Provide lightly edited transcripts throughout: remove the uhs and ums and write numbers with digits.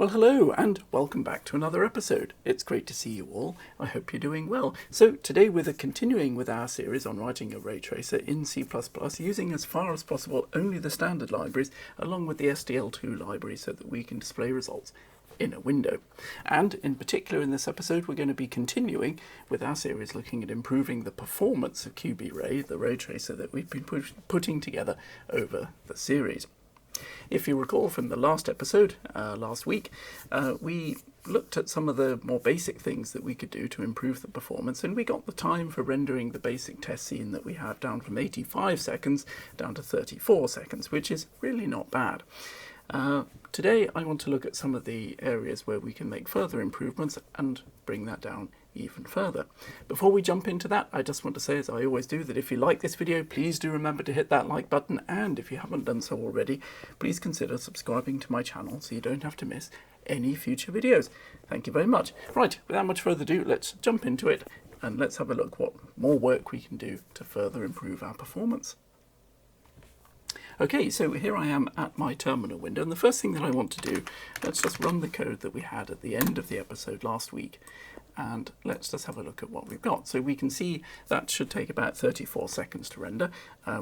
Well, hello and welcome back to another episode. It's great to see you all. I hope you're doing well. So today we're continuing with our series on writing a ray tracer in C++ using as far as possible only the standard libraries along with the SDL2 library so that we can display results in a window. And in particular in this episode we're going to be continuing with our series looking at improving the performance of QB-Ray, the ray tracer that we've been putting together over the series. If you recall from the last episode, last week, we looked at some of the more basic things that we could do to improve the performance, and we got the time for rendering the basic test scene that we have down from 85 seconds down to 34 seconds, which is really not bad. Today I want to look at some of the areas where we can make further improvements and bring that down even further. Before we jump into that, I just want to say, as I always do, that if you like this video, please do remember to hit that like button, and if you haven't done so already, please consider subscribing to my channel so you don't have to miss any future videos. Thank you very much. Right, without much further ado, let's jump into it and let's have a look what more work we can do to further improve our performance. Okay, so here I am at my terminal window, and the first thing that I want to do, let's just run the code that we had at the end of the episode last week, and let's just have a look at what we've got. So we can see that should take about 34 seconds to render,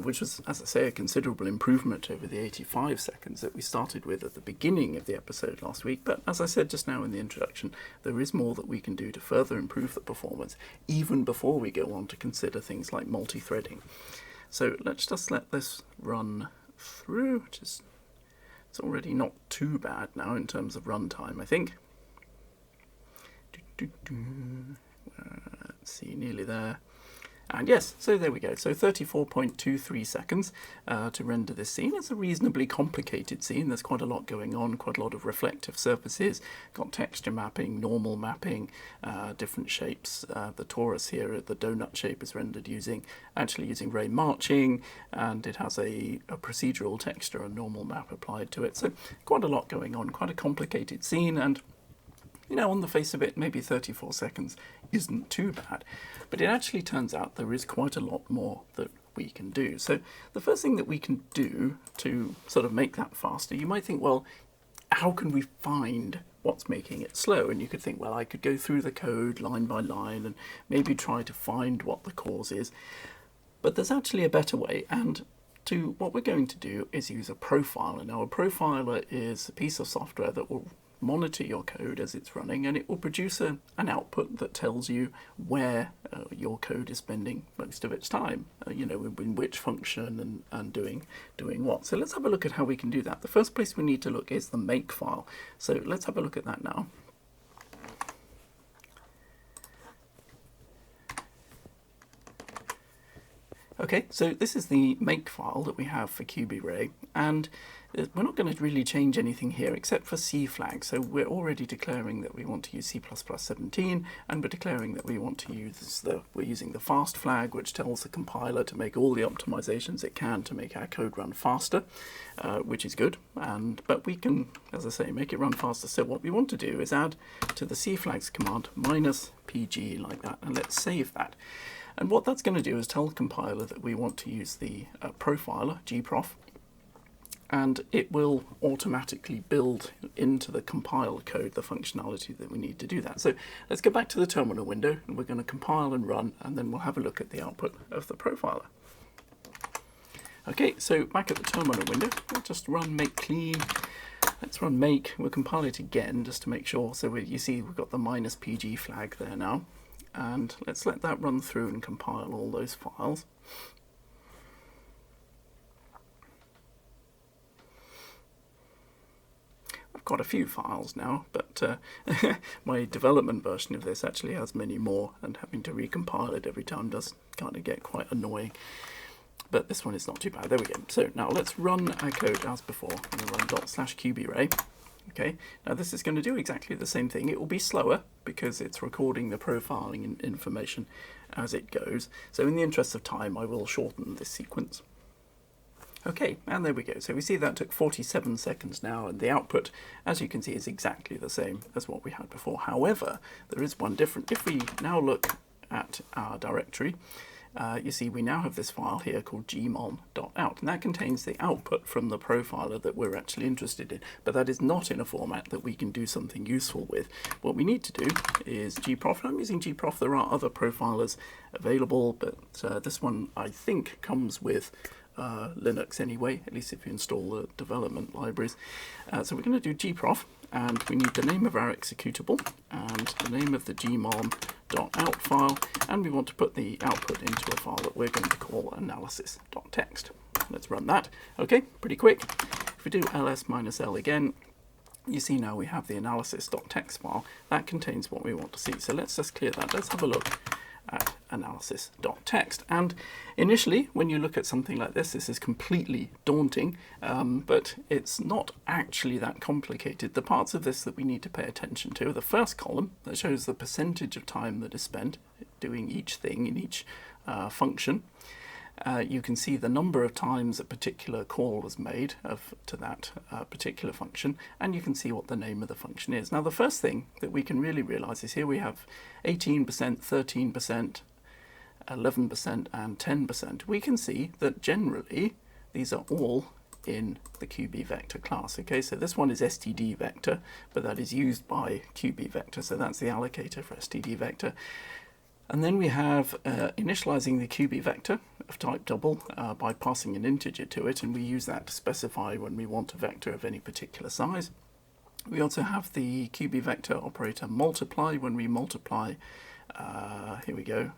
which was, as I say, a considerable improvement over the 85 seconds that we started with at the beginning of the episode last week. But as I said just now in the introduction, there is more that we can do to further improve the performance, even before we go on to consider things like multi-threading. So let's just let this run through, which is, it's already not too bad now in terms of runtime, I think. Let's see, nearly there. And yes, so there we go. So 34.23 seconds to render this scene. It's a reasonably complicated scene. There's quite a lot going on, quite a lot of reflective surfaces, got texture mapping, normal mapping, different shapes. The torus here, the donut shape, is rendered using ray marching, and it has a procedural texture, a normal map applied to it. So quite a lot going on, quite a complicated scene, and you know, on the face of it, maybe 34 seconds isn't too bad, but it actually turns out there is quite a lot more that we can do. So the first thing that we can do to sort of make that faster, you might think, well, how can we find what's making it slow? And you could think, well, I could go through the code line by line and maybe try to find what the cause is. But there's actually a better way, and what we're going to do is use a profiler. Now, a profiler is a piece of software that will monitor your code as it's running, and it will produce an output that tells you where your code is spending most of its time, you know, in which function and doing what. So let's have a look at how we can do that. The first place we need to look is the make file. So let's have a look at that now. Okay, so this is the make file that we have for QB-Ray, and we're not going to really change anything here except for C flag. So we're already declaring that we want to use C++ 17, and we're declaring that we want to use we're using the fast flag, which tells the compiler to make all the optimizations it can to make our code run faster, which is good. But we can, as I say, make it run faster. So what we want to do is add to the C flags command -pg like that, and let's save that. And what that's going to do is tell the compiler that we want to use the profiler, gprof, and it will automatically build into the compiled code the functionality that we need to do that. So let's go back to the terminal window, and we're going to compile and run, and then we'll have a look at the output of the profiler. Okay, so back at the terminal window, we'll just run make clean. Let's run make. We'll compile it again just to make sure. So you see we've got the -pg flag there now. And let's let that run through and compile all those files. I've got a few files now, but my development version of this actually has many more, and having to recompile it every time does kind of get quite annoying. But this one is not too bad. There we go. So now let's run our code as before. I'm going to run /QB-Ray. Okay, now this is going to do exactly the same thing. It will be slower because it's recording the profiling information as it goes. So in the interest of time, I will shorten this sequence. Okay, and there we go. So we see that took 47 seconds now, and the output, as you can see, is exactly the same as what we had before. However, there is one difference. If we now look at our directory, you see we now have this file here called gmon.out, and that contains the output from the profiler that we're actually interested in, but that is not in a format that we can do something useful with. What we need to do is gprof. I'm using gprof. There are other profilers available, but this one I think comes with Linux anyway, at least if you install the development libraries. So we're going to do gprof, and we need the name of our executable and the name of the gmon.out file, and we want to put the output into a file that we're going to call analysis.txt. Let's run that. Okay, pretty quick. If we do ls-l again, you see now we have the analysis.txt file. That contains what we want to see. So let's just clear that. Let's have a look at analysis.txt. And initially, when you look at something like this is completely daunting, but it's not actually that complicated. The parts of this that we need to pay attention to are the first column that shows the percentage of time that is spent doing each thing in each function. You can see the number of times a particular call was made to that particular function, and you can see what the name of the function is. Now, the first thing that we can really realize is here we have 18%, 13%, 11%, and 10%. We can see that generally these are all in the qbvector class. Okay, so this one is std vector, but that is used by qbvector, so that's the allocator for std vector. And then we have initializing the qbvector of type double by passing an integer to it, and we use that to specify when we want a vector of any particular size. We also have the qbvector operator multiply when we multiply, here we go,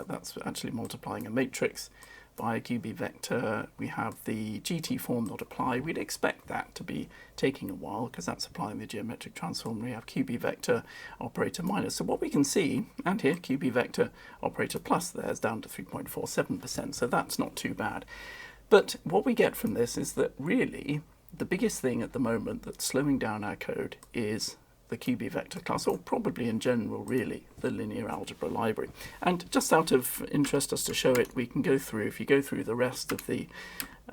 that's actually multiplying a matrix by a qbvector. We have the gtform.apply. We'd expect that to be taking a while because that's applying the geometric transform. We have qbvector operator minus. So what we can see, and here qbvector operator plus there is down to 3.47%, so that's not too bad. But what we get from this is that really the biggest thing at the moment that's slowing down our code is the qbvector class, or probably in general really the linear algebra library. And just out of interest, just to show it, we can go through, if you go through the rest of the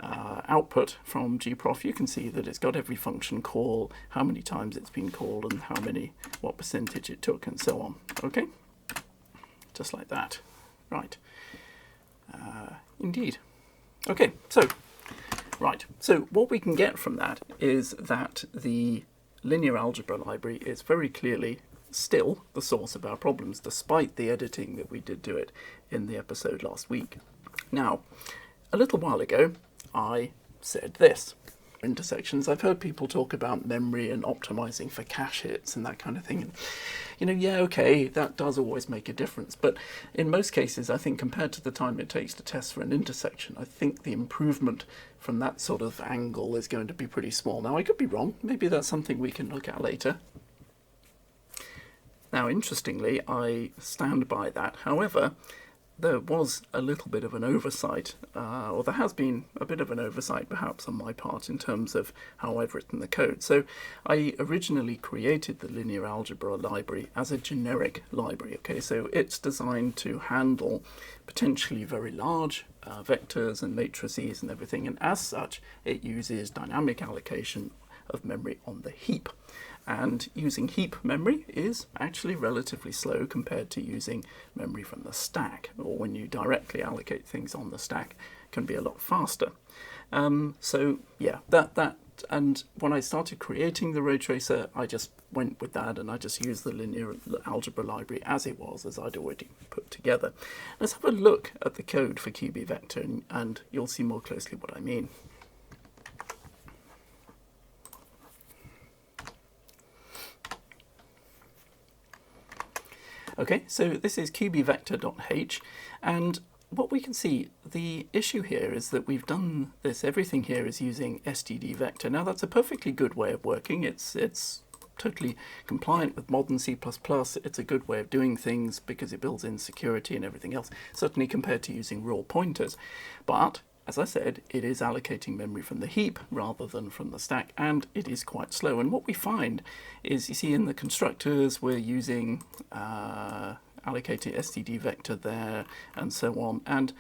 output from gprof, you can see that it's got every function call, how many times it's been called, and what percentage it took, and so on. Okay, just like that. Right. Indeed. Okay, so what we can get from that is that the linear algebra library is very clearly still the source of our problems, despite the editing that we did to it in the episode last week. Now, a little while ago, I said this. Intersections. I've heard people talk about memory and optimizing for cache hits and that kind of thing. And, yeah, okay, that does always make a difference. But in most cases, I think compared to the time it takes to test for an intersection, I think the improvement from that sort of angle is going to be pretty small. Now, I could be wrong. Maybe that's something we can look at later. Now, interestingly, I stand by that. However, there was a little bit of an oversight, or there has been a bit of an oversight perhaps on my part in terms of how I've written the code. So I originally created the linear algebra library as a generic library. Okay, so it's designed to handle potentially very large vectors and matrices and everything, and as such it uses dynamic allocation of memory on the heap. And using heap memory is actually relatively slow compared to using memory from the stack, or when you directly allocate things on the stack can be a lot faster. So yeah, that and when I started creating the ray tracer, I just went with that and I just used the linear algebra library as it was, as I'd already put together. Let's have a look at the code for qbvector and you'll see more closely what I mean. Okay, so this is qbvector.h, and what we can see, the issue here is that we've done this, everything here is using std vector. Now that's a perfectly good way of working, it's totally compliant with modern C++, it's a good way of doing things because it builds in security and everything else, certainly compared to using raw pointers. But as I said, it is allocating memory from the heap rather than from the stack, and it is quite slow. And what we find is, you see in the constructors, we're using allocating std vector there and so on. And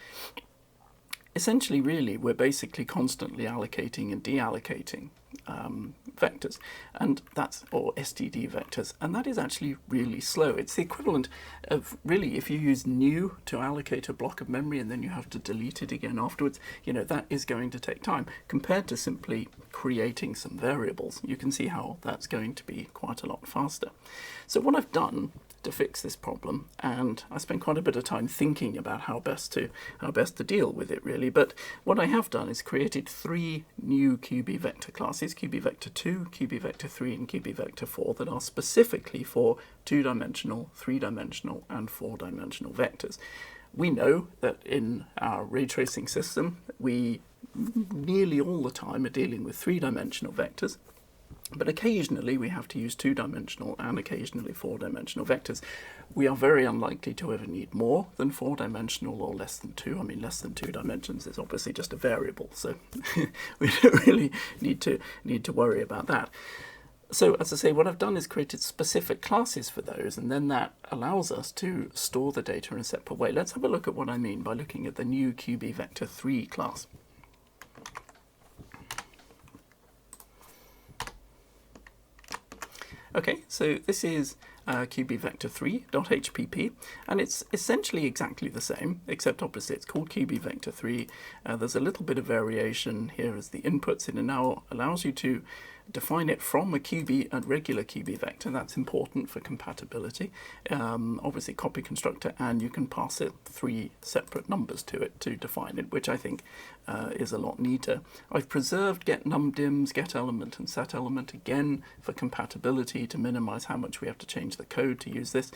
essentially, really, we're basically constantly allocating and deallocating vectors, and that's, or STD vectors, and that is actually really slow. It's the equivalent of, really, if you use new to allocate a block of memory and then you have to delete it again afterwards, that is going to take time compared to simply creating some variables. You can see how that's going to be quite a lot faster. So what I've done to fix this problem, and I spent quite a bit of time thinking about how best to deal with it, really, but what I have done is created 3 new QB vector classes, QB vector 2, QB vector 3 and QB vector 4, that are specifically for 2-dimensional, 3-dimensional and 4-dimensional vectors. We know that in our ray tracing system we nearly all the time are dealing with 3-dimensional vectors, but occasionally we have to use 2-dimensional and occasionally 4-dimensional vectors. We are very unlikely to ever need more than 4-dimensional or less than 2. I mean, less than 2 dimensions is obviously just a variable, so we don't really need to worry about that. So, as I say, what I've done is created specific classes for those, and then that allows us to store the data in a separate way. Let's have a look at what I mean by looking at the new QB vector 3 class. Okay, so this is QB vector 3.hpp, and it's essentially exactly the same, except obviously it's called QB vector 3. There's a little bit of variation here as the inputs. It now allows you to define it from a QB and regular QB vector. That's important for compatibility. Obviously copy constructor, and you can pass it 3 separate numbers to it to define it, which I think is a lot neater. I've preserved get numdims, get element and set element again for compatibility to minimize how much we have to change the code to use this.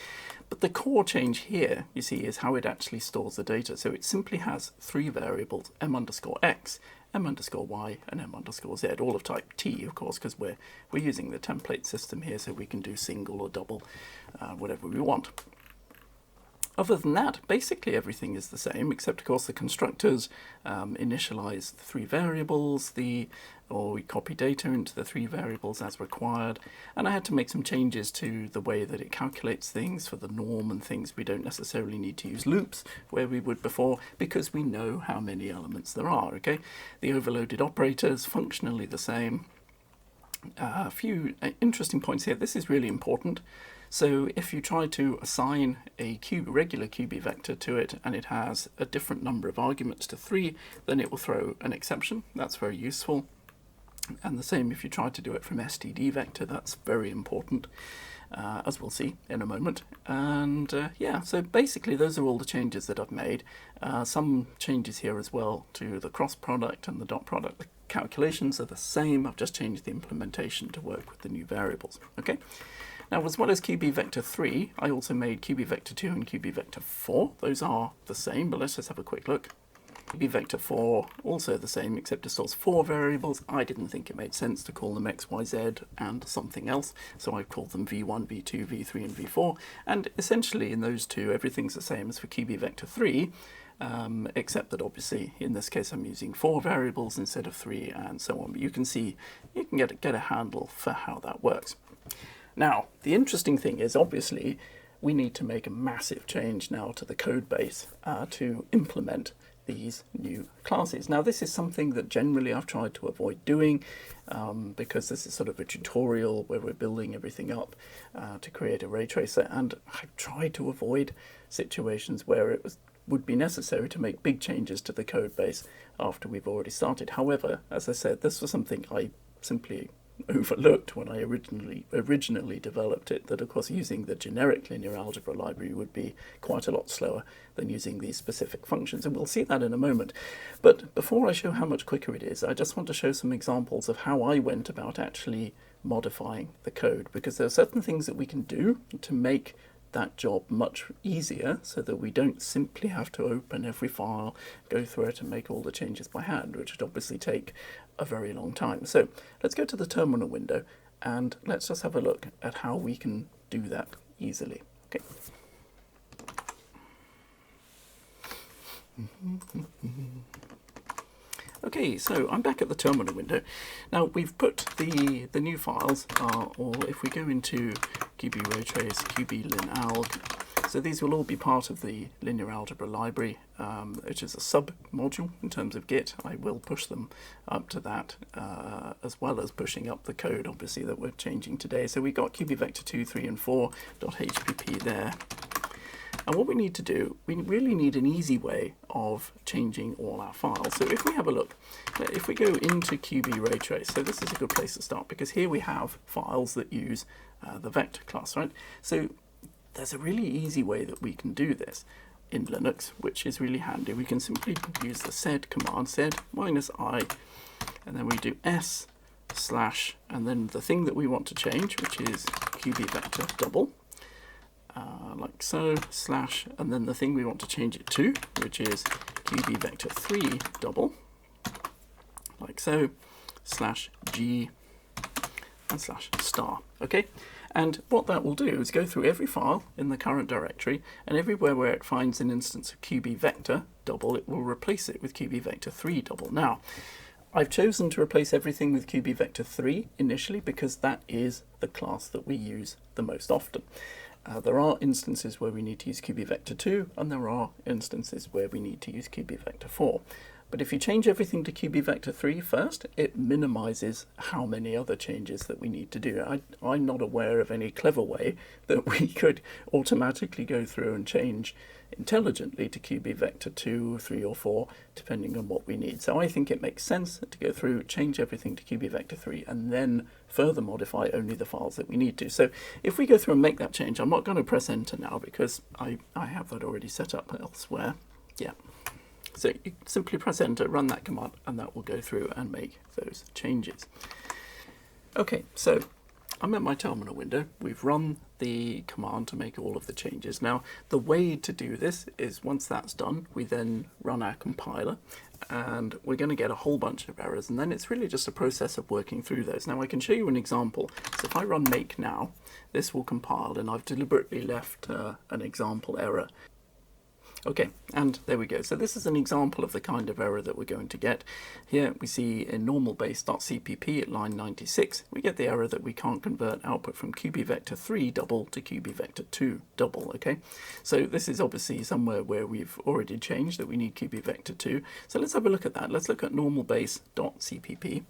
But the core change here, you see, is how it actually stores the data. So it simply has 3 variables, m_x, m_y and m_z, all of type T, of course, because we're using the template system here, so we can do single or double, whatever we want. Other than that, basically everything is the same, except of course the constructors initialize the 3 variables, or we copy data into the 3 variables as required, and I had to make some changes to the way that it calculates things for the norm and things. We don't necessarily need to use loops where we would before, because we know how many elements there are. Okay, the overloaded operators, functionally the same. A few interesting points here. This is really important. So if you try to assign a regular QB vector to it and it has a different number of arguments to 3, then it will throw an exception. That's very useful. And the same if you try to do it from STD vector. That's very important, as we'll see in a moment. And yeah, so basically those are all the changes that I've made. Some changes here as well to the cross product and the dot product. The calculations are the same. I've just changed the implementation to work with the new variables. Okay. Now, as well as QB vector 3, I also made QB vector 2 and QB vector 4. Those are the same, but let's just have a quick look. QB vector 4, also the same, except it stores 4 variables. I didn't think it made sense to call them x, y, z and something else, so I've called them v1, v2, v3 and v4. And essentially in those two, everything's the same as for QB vector 3, except that obviously in this case I'm using 4 variables instead of 3 and so on. But you can see, you can get a handle for how that works. Now, the interesting thing is, obviously, we need to make a massive change now to the code base to implement these new classes. Now, this is something that generally I've tried to avoid doing because this is sort of a tutorial where we're building everything up to create a ray tracer, and I've tried to avoid situations where it would be necessary to make big changes to the code base after we've already started. However, as I said, this was something I simply overlooked when I originally developed it, that of course using the generic linear algebra library would be quite a lot slower than using these specific functions, and we'll see that in a moment. But before I show how much quicker it is, I just want to show some examples of how I went about actually modifying the code, because there are certain things that we can do to make that job much easier, so that we don't simply have to open every file, go through it and make all the changes by hand, which would obviously take a very long time. So let's go to the terminal window and let's just have a look at how we can do that easily. Okay. Okay, so I'm back at the terminal window. Now we've put the new files, or if we go into QB raytrace, QB linalg, So these will all be part of the linear algebra library, which is a sub-module in terms of Git. I will push them up to that, as well as pushing up the code, obviously, that we're changing today. So we've got qbvector 2, 3, and 4.hpp there. And what we need to do, we really need an easy way of changing all our files. So if we have a look, if we go into qbraytrace, so this is a good place to start, because here we have files that use the vector class, right? So there's a really easy way that we can do this in Linux, which is really handy. We can simply use the sed command, sed -i, and then we do s/, and then the thing that we want to change, which is qbvector double, like so, /, and then the thing we want to change it to, which is qbvector 3 double, like so, /g, and /star, okay? And what that will do is go through every file in the current directory, and everywhere where it finds an instance of qbvector double, it will replace it with qbvector 3 double. Now, I've chosen to replace everything with qbvector 3 initially because that is the class that we use the most often. There are instances where we need to use qbvector 2, and there are instances where we need to use qbvector 4. But if you change everything to qbvector 3 first, it minimizes how many other changes that we need to do. I'm not aware of any clever way that we could automatically go through and change intelligently to qbvector 2, 3, or 4, depending on what we need. So I think it makes sense to go through, change everything to qbvector 3, and then further modify only the files that we need to. So if we go through and make that change, I'm not going to press enter now because I have that already set up elsewhere. Yeah. So you simply press enter, run that command, and that will go through and make those changes. Okay, so I'm at my terminal window. We've run the command to make all of the changes. Now, the way to do this is once that's done, we then run our compiler, and we're going to get a whole bunch of errors, and then it's really just a process of working through those. Now, I can show you an example. So if I run make now, this will compile, and I've deliberately left an example error. Okay, and there we go. So this is an example of the kind of error that we're going to get. Here we see in normalbase.cpp at line 96, we get the error that we can't convert output from qbvector 3 double to qbvector 2 double, okay? So this is obviously somewhere where we've already changed that we need qbvector 2. So let's have a look at that. Let's look at normalbase.cpp.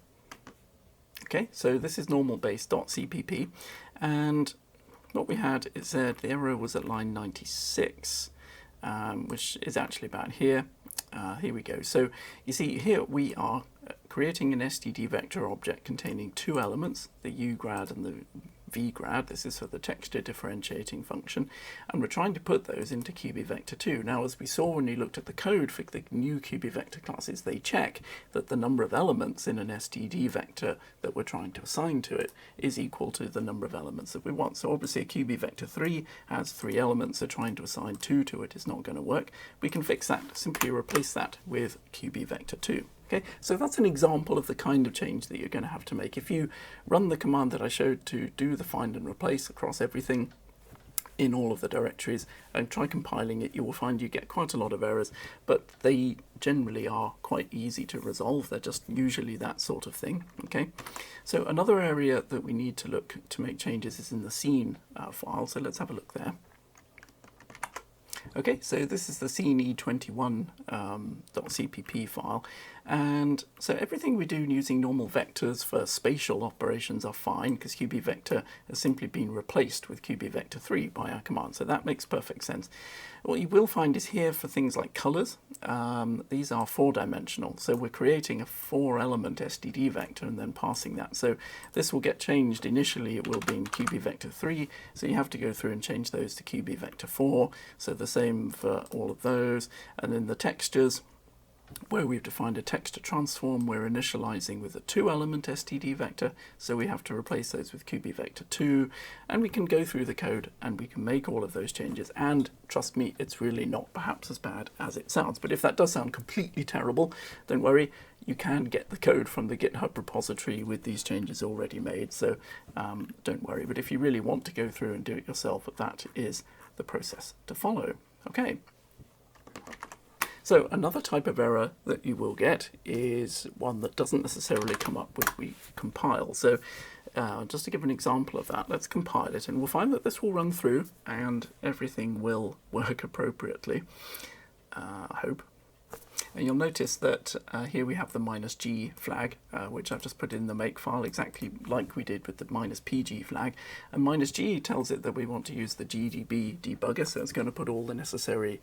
Okay, so this is normalbase.cpp, and what we had, it said the error was at line 96. Which is actually about here. Here we go. So you see here we are creating an std vector object containing two elements, the ugrad and the vgrad. This is for the texture differentiating function, and we're trying to put those into qbvector 2. Now, as we saw when we looked at the code for the new qbvector classes, they check that the number of elements in an std vector that we're trying to assign to it is equal to the number of elements that we want. So obviously a qbvector 3 has 3 elements, so trying to assign 2 to it is not going to work. We can fix that, simply replace that with qbvector 2. Okay, so that's an example of the kind of change that you're going to have to make. If you run the command that I showed to do the find and replace across everything in all of the directories and try compiling it, you will find you get quite a lot of errors, but they generally are quite easy to resolve. They're just usually that sort of thing. Okay, so another area that we need to look to make changes is in the scene file. So let's have a look there. Okay, so this is the scene e21.cpp file, and so everything we do using normal vectors for spatial operations are fine because qbvector has simply been replaced with qbvector 3 by our command, so that makes perfect sense. What you will find is here for things like colors, these are 4-dimensional, so we're creating a 4-element std vector and then passing that. So this will get changed. Initially it will be in qbvector 3, so you have to go through and change those to qbvector 4, so the same for all of those. And then the textures, where we've defined a texture transform, we're initializing with a 2-element std vector, so we have to replace those with qbvector 2, and we can go through the code and we can make all of those changes. And trust me, it's really not perhaps as bad as it sounds, but if that does sound completely terrible, don't worry, you can get the code from the GitHub repository with these changes already made, so don't worry. But if you really want to go through and do it yourself, that is the process to follow. Okay. So another type of error that you will get is one that doesn't necessarily come up when we compile. So just to give an example of that, let's compile it, and we'll find that this will run through and everything will work appropriately, I hope. And you'll notice that here we have the -g flag, which I've just put in the make file, exactly like we did with the -pg flag. And -g tells it that we want to use the gdb debugger, so it's going to put all the necessary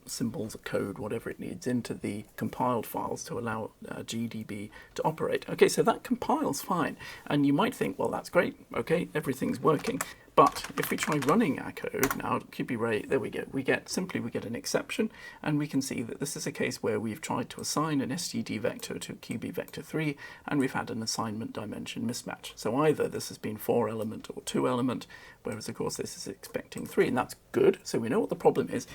symbols, code, whatever it needs, into the compiled files to allow gdb to operate. Okay, so that compiles fine. And you might think, well, that's great. Okay, everything's working. But if we try running our code now, QBRay, there we go. We get an exception, and we can see that this is a case where we've tried to assign an std vector to QB vector 3, and we've had an assignment dimension mismatch. So either this has been 4 element or 2 element, whereas of course this is expecting 3, and that's good. So we know what the problem is,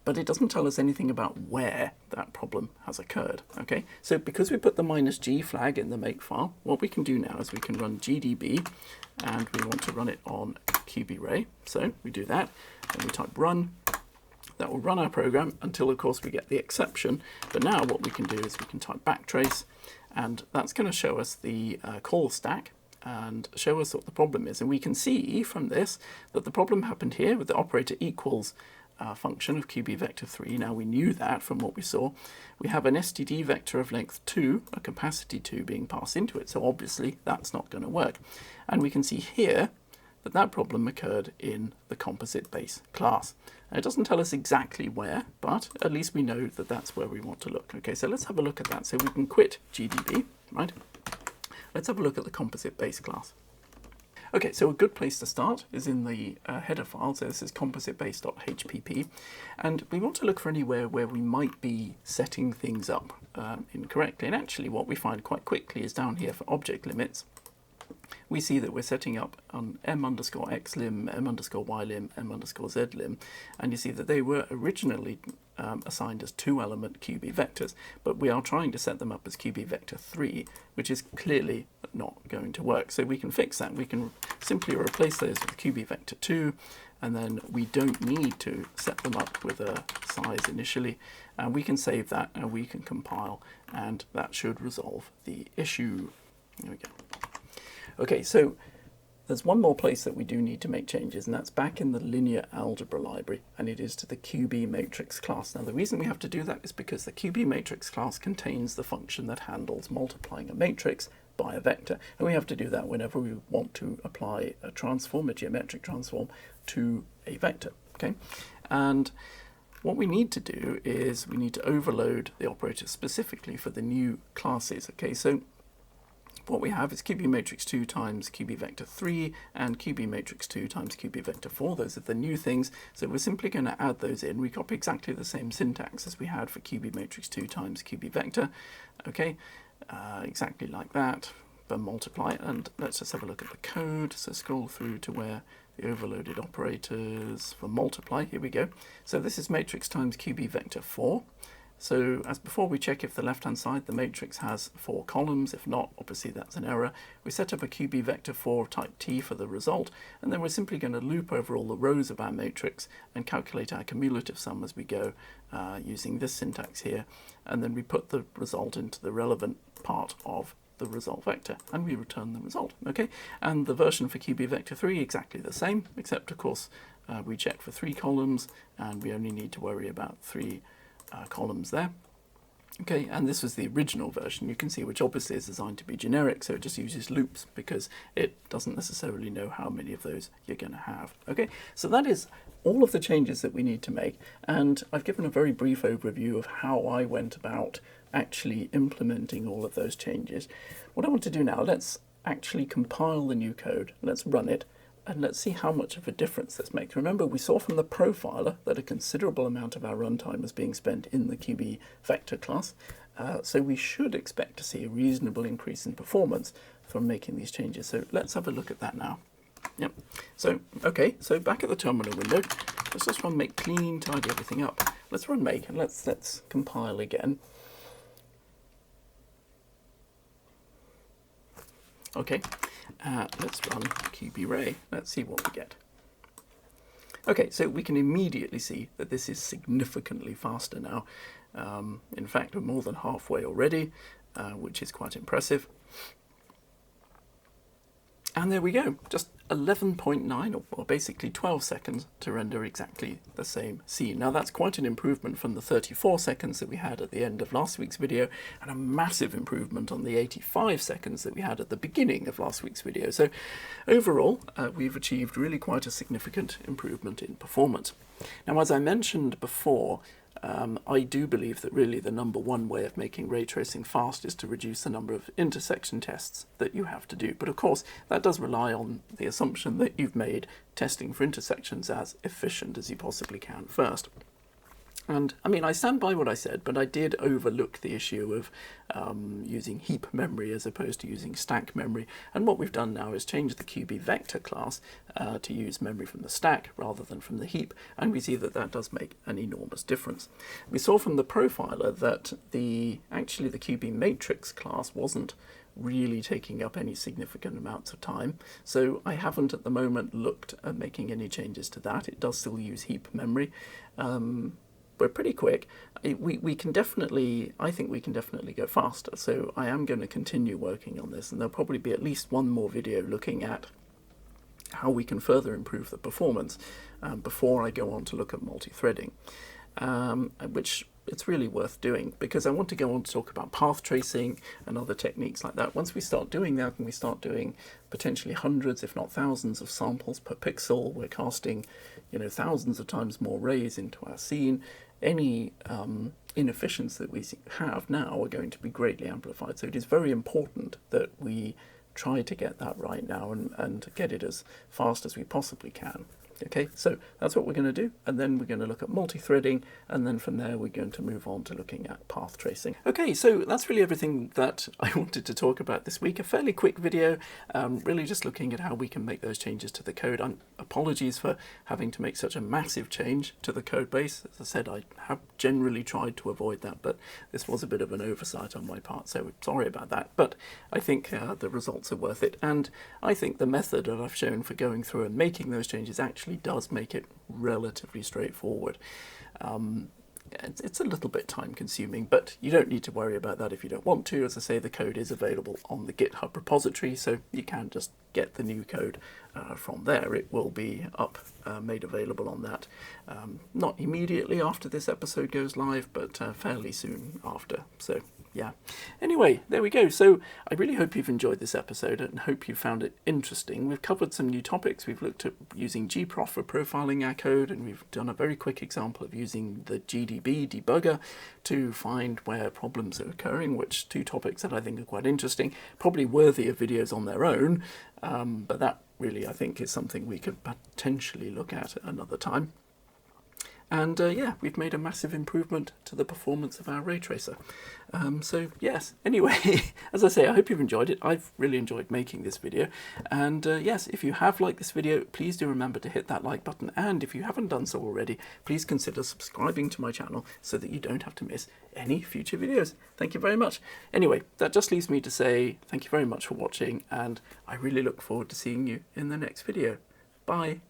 but it doesn't tell us anything about where that problem has occurred. Okay, so because we put the -g flag in the make file, what we can do now is we can run gdb, and we want to run it on QBRay. So we do that, and we type run. That will run our program until, of course, we get the exception. But now what we can do is we can type backtrace, and that's going to show us the call stack and show us what the problem is. And we can see from this that the problem happened here with the operator equals function of QB vector 3. Now we knew that from what we saw. We have an std vector of length 2, a capacity 2 being passed into it, so obviously that's not going to work. And we can see here that that problem occurred in the composite base class. Now, it doesn't tell us exactly where, but at least we know that that's where we want to look. Okay, so let's have a look at that. So we can quit GDB, right? Let's have a look at the composite base class. Okay, so a good place to start is in the header file. So this is compositebase.hpp, and we want to look for anywhere where we might be setting things up incorrectly. And actually what we find quite quickly is down here for object limits. We see that we're setting up on m_xlim, m_ylim, m_zlim, and you see that they were originally assigned as 2-element QB vectors, but we are trying to set them up as QB vector 3, which is clearly not going to work. So we can fix that. We can simply replace those with QB vector 2, and then we don't need to set them up with a size initially, and we can save that, and we can compile, and that should resolve the issue. There we go. Okay, so there's one more place that we do need to make changes, and that's back in the linear algebra library, and it is to the QB matrix class. Now, the reason we have to do that is because the QB matrix class contains the function that handles multiplying a matrix by a vector, and we have to do that whenever we want to apply a transform, a geometric transform, to a vector. Okay, and what we need to do is we need to overload the operator specifically for the new classes. Okay, so what we have is QB matrix 2 times QB vector 3 and QB matrix 2 times QB vector 4. Those are the new things. So we're simply going to add those in. We copy exactly the same syntax as we had for QB matrix 2 times QB vector. Okay, exactly like that, but multiply. And let's just have a look at the code. So scroll through to where the overloaded operators for multiply. Here we go. So this is matrix times QB vector 4. So as before, we check if the left-hand side, the matrix has 4 columns. If not, obviously that's an error. We set up a QB vector 4 type T for the result, and then we're simply going to loop over all the rows of our matrix and calculate our cumulative sum as we go using this syntax here. And then we put the result into the relevant part of the result vector, and we return the result. Okay, and the version for QB vector 3 exactly the same, except of course we check for 3 columns, and we only need to worry about 3 columns there. Okay, and this was the original version, you can see, which obviously is designed to be generic, so it just uses loops because it doesn't necessarily know how many of those you're going to have. Okay, so that is all of the changes that we need to make, and I've given a very brief overview of how I went about actually implementing all of those changes. What I want to do now, let's actually compile the new code, let's run it, and let's see how much of a difference this makes. Remember, we saw from the profiler that a considerable amount of our runtime was being spent in the QB vector class, so we should expect to see a reasonable increase in performance from making these changes. So let's have a look at that now. Yep. So, okay, so back at the terminal window, let's just run make clean, tidy everything up. Let's run make, and let's compile again. Okay. Let's run QBRay. Let's see what we get. Okay, so we can immediately see that this is significantly faster now. In fact, we're more than halfway already, which is quite impressive. And there we go, just 11.9 or basically 12 seconds to render exactly the same scene. Now that's quite an improvement from the 34 seconds that we had at the end of last week's video, and a massive improvement on the 85 seconds that we had at the beginning of last week's video. So overall, we've achieved really quite a significant improvement in performance. Now, as I mentioned before, I do believe that really the number one way of making ray tracing fast is to reduce the number of intersection tests that you have to do. But of course, that does rely on the assumption that you've made testing for intersections as efficient as you possibly can first. And I mean, I stand by what I said, but I did overlook the issue of using heap memory as opposed to using stack memory. And what we've done now is change the QB vector class to use memory from the stack rather than from the heap. And we see that that does make an enormous difference. We saw from the profiler that actually the QB matrix class wasn't really taking up any significant amounts of time. So I haven't at the moment looked at making any changes to that. It does still use heap memory. We're pretty quick. We can definitely, I think we can definitely go faster. So I am going to continue working on this, and there'll probably be at least one more video looking at how we can further improve the performance before I go on to look at multi-threading, which it's really worth doing because I want to go on to talk about path tracing and other techniques like that. Once we start doing that and we start doing potentially hundreds, if not thousands of samples per pixel, we're casting, thousands of times more rays into our scene. Any inefficiencies that we have now are going to be greatly amplified. So it is very important that we try to get that right now and get it as fast as we possibly can. Okay, so that's what we're going to do, and then we're going to look at multi-threading, and then from there we're going to move on to looking at path tracing. Okay, so that's really everything that I wanted to talk about this week. A fairly quick video, really just looking at how we can make those changes to the code. Apologies for having to make such a massive change to the code base. As I said, I have generally tried to avoid that, but this was a bit of an oversight on my part, so sorry about that. But I think the results are worth it, and I think the method that I've shown for going through and making those changes actually does make it relatively straightforward. It's a little bit time consuming, but you don't need to worry about that if you don't want to. As I say, the code is available on the GitHub repository, so you can just get the new code from there. It will be up, made available on that, not immediately after this episode goes live, but fairly soon after. So yeah. Anyway, there we go. So I really hope you've enjoyed this episode and hope you found it interesting. We've covered some new topics. We've looked at using gprof for profiling our code, and we've done a very quick example of using the GDB debugger to find where problems are occurring, which two topics that I think are quite interesting, probably worthy of videos on their own, but that really I think is something we could potentially look at another time. And yeah, we've made a massive improvement to the performance of our ray tracer. So yes, anyway, as I say, I hope you've enjoyed it. I've really enjoyed making this video. And yes, if you have liked this video, please do remember to hit that like button. And if you haven't done so already, please consider subscribing to my channel so that you don't have to miss any future videos. Thank you very much. Anyway, that just leaves me to say thank you very much for watching, and I really look forward to seeing you in the next video. Bye.